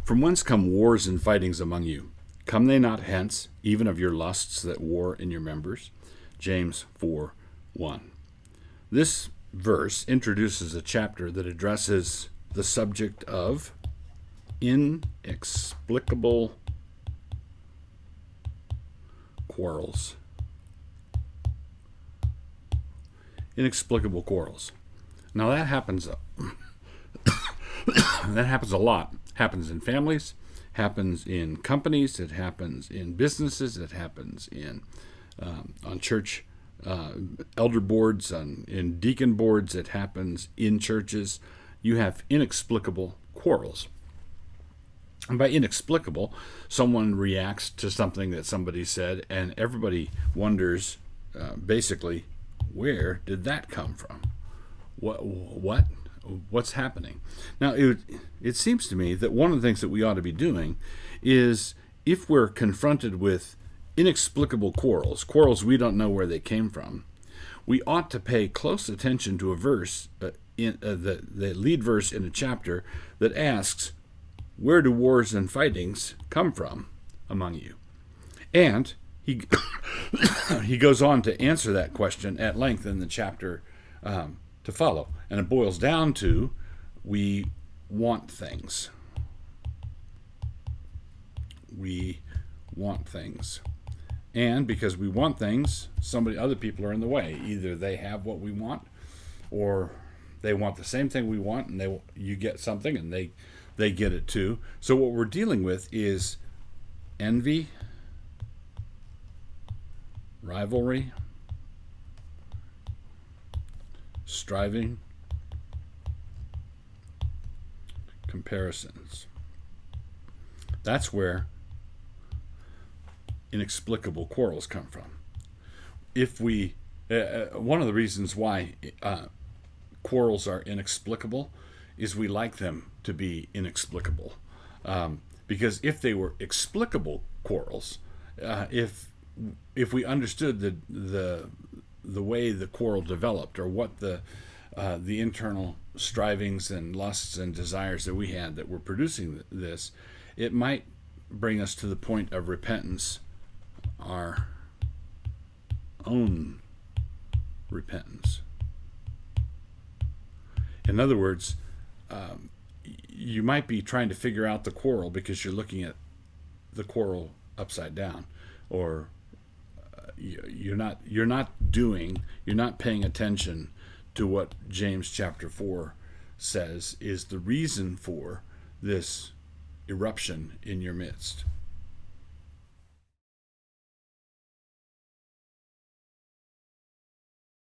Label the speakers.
Speaker 1: From whence come wars and fightings among you? Come they not hence, even of your lusts that war in your members? James 4:1. This verse introduces a chapter that addresses the subject of inexplicable quarrels. Inexplicable quarrels. Now that happens a lot. Happens in families, happens in companies, it happens in businesses, it happens in on church elder boards, in deacon boards, it happens in churches. You have inexplicable quarrels. And by inexplicable, someone reacts to something that somebody said, and everybody wonders, basically, where did that come from? What's happening? Now, it seems to me that one of the things that we ought to be doing is, if we're confronted with inexplicable quarrels we don't know where they came from, we ought to pay close attention to a verse, the lead verse in a chapter that asks, where do wars and fightings come from among you? And he he goes on to answer that question at length in the chapter to follow. And it boils down to, we want things. We want things. And because we want things, other people are in the way. Either they have what we want, or they want the same thing we want, and you get something, and they get it too. So what we're dealing with is envy, rivalry, striving, comparisons. That's where inexplicable quarrels come from. If we, one of the reasons why quarrels are inexplicable is we like them to be inexplicable. Because if they were explicable quarrels, if we understood the way the quarrel developed, or what the internal strivings and lusts and desires that we had that were producing this, it might bring us to the point of repentance, our own repentance. In other words, you might be trying to figure out the quarrel because you're looking at the quarrel upside down, or you're not paying attention to what James chapter 4 says is the reason for this eruption in your midst.